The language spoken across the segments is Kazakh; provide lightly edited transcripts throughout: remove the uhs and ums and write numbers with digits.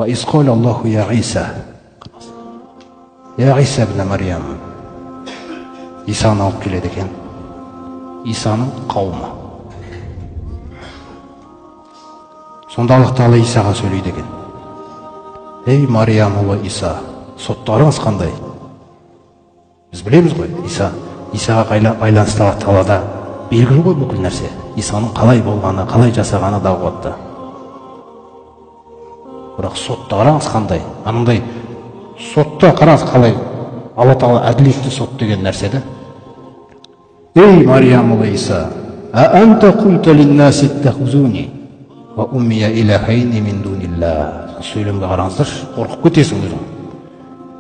وإذ قال الله يا عيسى يا عيسى ابن مريم İsa'ны алып келеді екен. İsa'ның қауымы. Сонда Аллах Тағала Исаға сөйлейді екен. Ей Мариям ұлы Иса, соттарыңыз қандай? Біз білеміз ғой, Исаға байланысты Аллах Тағалада белгілі ғой бүкіл нәрсе. Исаның қалай болғаны, қалай жасағаны да қуатты. Бірақ соттарыңыз қандай? Анандай сотта қараңыз қалай Алла Тағала әділетті сот деген нәрседе. Ей Мариям ұлы Иса, «А'анта культа линнаси иттахузуни ва уммия илахайни мин дунилла». Сөйлемге қараңыздар, қорқып кетесің өзің.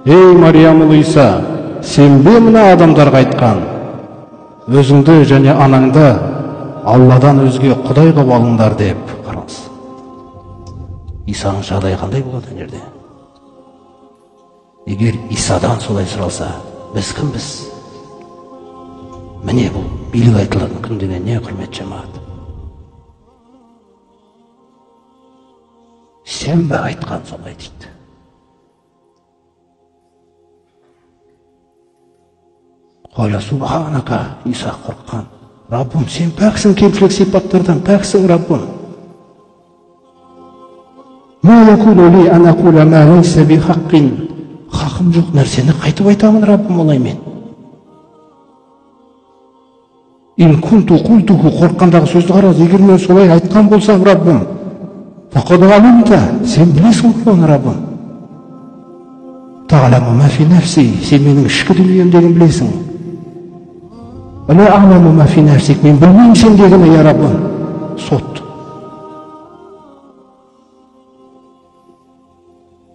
Ей Мариям ұлы Иса, сен бе мына адамдарға айтқан, өзіңді және анаңды Алладан өзге құдай қылып алыңдар деп. Қараңыз. Исаның жағдайы қандай болады жерде? Егер Исадан солай сұралса, біз кімбіз? Міне бұл билік айтылатын күн деген не құрмет жамағат. Сен бе айтқан солай дейді. Қоля субханака, Иса қорққан. Раббым, сен пәксің кемшілік сипаттардан, пәксің Раббым. Ма якуну ли ан акула ма лайса би хаққин. Хақым жоқ нәрсені қайтып айтамын, Раббым, олай мен. Ин кунту культуху, қорққандағы сөзді қараңыз, егер мен солай айтқан болсам, Раббым, фақад алимта, сен білесің ғой оны, Раббым. Тағаламу ма фи нафси, сен менің ішкі дүниемдегін білесің. Ла а'ламу ма фи нафсик, мен білмеймін сендегіні, я Раббым. Сот.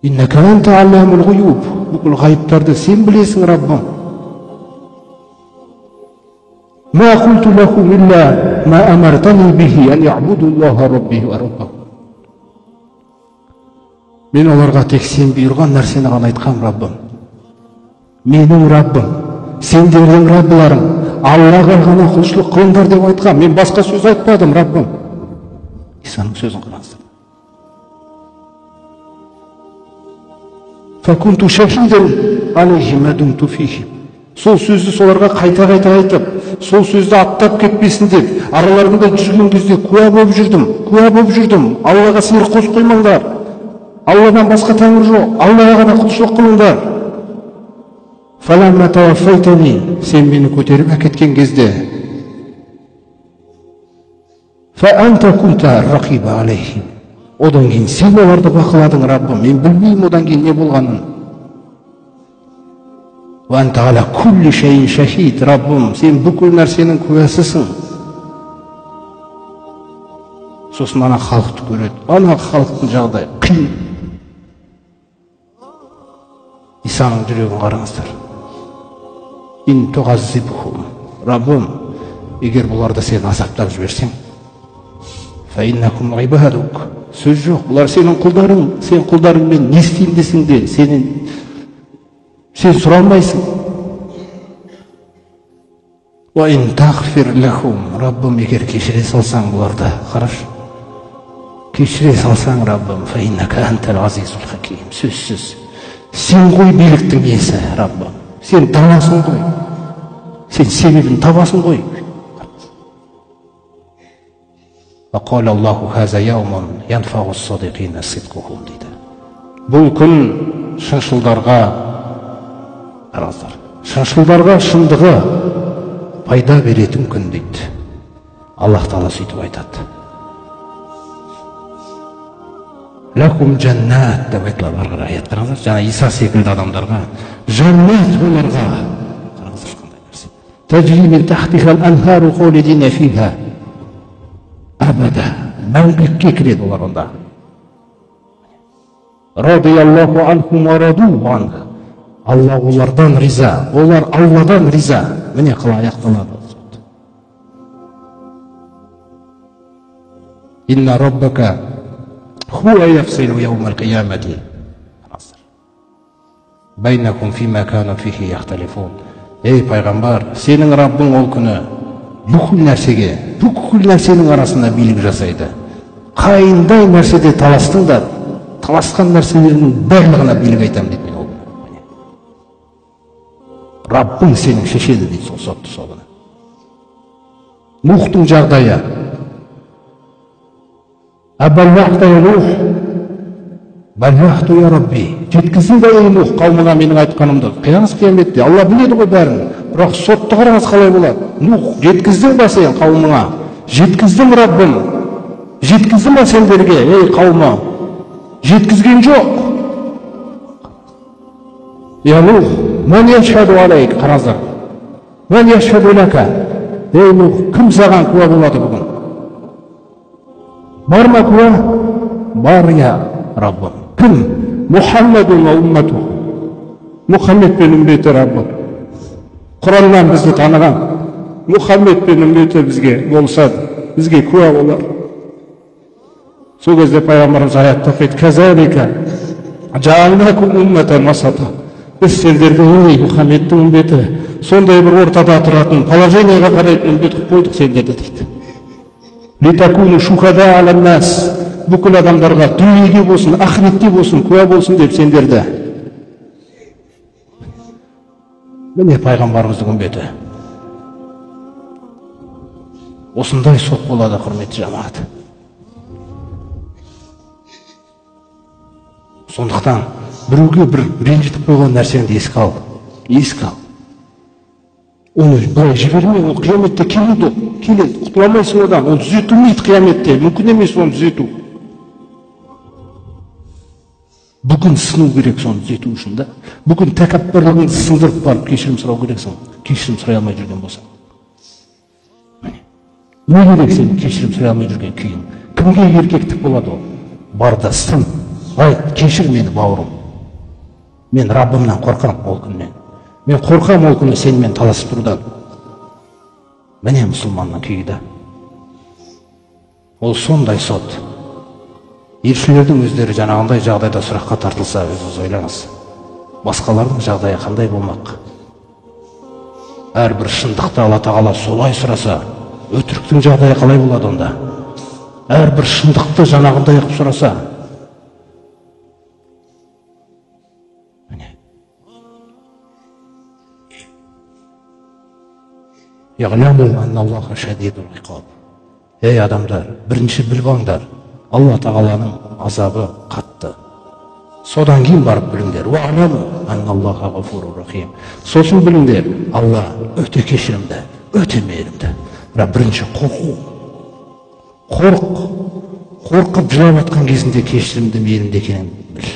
Иннака анта алламул ғуюб, бүкіл ғайыптарды сен білесің, Раббым. Ма қулту лахум илля ма амартани бихи ан я'буду Аллаха рабби ва раббахум. Мен оларға тек сен бұйырған нәрсені ғана айтқам, Раббым. Менің Раббым, сендердің Раббыларың, Аллаға ғана құлшылық қылыңдар деп айтқам. Мен басқа сөз айтпадым, Раббым. Исаның сөзін қараңыздар. Факунту шахидан алейхим ма думту фихим. Сол сөзді соларға қайта-қайта айтып, сол сөзді аттап кетпесін деп, араларында жүрген кезде куә болып жүрдім. Аллаға сиыр қосып қоймаңдар. Алладан басқа тәңір жоқ, Аллаға ғана құлшылық қылыңдар. Фаламма таваффайтани, сен мені көтеріп әкеткен кезде, фа анта кунта рақиба алейхим. Одан кейін сен оларды бақыладың, Раббым, мен білмеймін одан кейін не болғанын. Ва анта ала кулли шайин шахид, Раббым, сен бүкіл нәрсенің куәсісің. Сосын ана халықты көреді, ана халықтың жағдайы қиын. Исаның жүрегін қараңыздар. Ин туғаззибхум, Раббым, егер бұларды сен азаптап жіберсең, фа иннакум ибадук, сөз жоқ, бұлар сенің құлдарың, сен құлдарыңмен не істейін десің де, сен сұралмайсың. Ва ин тағфир лахум, Раббым, егер кешіре салсаң бұларды, қараш, кешіре салсаң, Раббым, фа иннака антал азизул хаким, сөзсіз. Сен ғой биліктің иесі, Раббым. Сен даласың ғой. Сен себебін табасың ғой. Вақал Аллаху хаза яумун янфағу садиқина сидқухум дейді. Бұл күн шыншылдарға, қараңыздар, шыншылдарға шындығы пайда беретін күн дейді. Аллах Тағала сөйтіп айтады. Лакум жаннат деп айтылады арғы аят. Қараңыздар, жаңа Иса секілді адамдарға жаннат оларға. Қараңыздар қандай нәрсе. Тажри мин тахтихал анхару холидина фиха абада. Мәңгілікке кіреді олар онда. Радияллаху анхум ва раду анху. Алла олардан риза, олар Алладан риза. Міне қалай аяқталады. Инна раббака хуа яфсилу яумал қиямати байнакум фима кану фихи яхталифун. Ей пайғамбар, сенің Раббың ол күні бүкіл нәрсенің арасында билік жасайды. Қайындай нәрседе таластыңдар, таласқан нәрселерінің барлығына билік айтамын дейді. Мен ол Раббың сенің шешеді дейді сол сотты сол күні. Нухтың жағдайы. Абаллахта я Нух, баллахту я Рабби. Жеткіздің бе ей Нух қауымыңа менің айтқанымды. Қиямет қияметте Алла біледі ғой бәрін. Бірақ сотты қараңыз қалай болады. Нух, жеткіздің бе сен қауымыңа? Жеткіздің Раббым. Жеткіздің бе сендерге, ей қауымы? Жеткізген жоқ. Я Нух, мен яшхаду алейк, қараңыздар. Мен яшхаду лака. Ей Нух, кім саған куә болады бүгін? Бар ма куә? Бар я Раббым. Кім? Мухаммаду ва уммату. Мұхаммед пен үмбеті Раббым. Құраннан бізді таныған. Мұхаммед пен үмбеті бізге болсады, бізге куә болар. Сол кезде пайғамбарымыз аятта оқиды: «Казалика жаалнакум умматан васата». Біз сендерді, ей Мұхаммедтің үмбеті, сондай бір ортада тұратын, положениеға қарайтын үмбет қылып қойдық сендерді дейді. Литакуну шухада алан нас. Бүкіл адамдарға дүниеге болсын, ақыретте болсын, куә болсын деп сендерді. Міне пайғамбарымыздың үмбеті. Осындай сот болады, құрметті жамағат. Сондықтан біреуге бір ренжітіп қойған нәрсеңді еске ал. Еске ал. Оны былай жібермей, ол қияметте келеді, құтыламайсың одан. Оны түзетілмейді қияметте, мүмкін емес оны түзету. Бүгін сыну керек соны түзету үшін да. Бүгін тәкаппарлығыңды сындырып барып кешірім сұрау керексің. Кешірім сұрай алмай жүрген болса. Не керек сен кешірім сұрай алмай жүрген күйің? Кімге еркектік болады ол? Бар да сын. Айт, кешір мені бауырым. Мен Раббымнан қорқам ол күннен. Мен қорқам ол күні сенімен таласып тұрудан. Міне мұсылманның күйі да. Ол сондай сот. Елшілердің өздері жаңағындай жағдайда сұраққа тартылса, өзіңіз ойлаңыз. Басқалардың жағдайы қандай болмақ? Әрбір шындықты Алла Тағала солай сұраса, өтіріктің жағдайы қалай болады онда? Әрбір шындықты жаңағындай қылып сұраса. Яғламу анналлаха шадидул иқаб. Ей адамдар, бірінші біліп алыңдар, Алла Тағаланың азабы қатты. Содан кейін барып біліңдер. Уағламу анналлаха ғафурур рахим. Сосын біліңдер, Алла өте кешірімді, өте мейірімді. Бірақ бірінші қорқу. Қорқып жылап жатқан кезінде кешірімді, мейірімді екенін біл.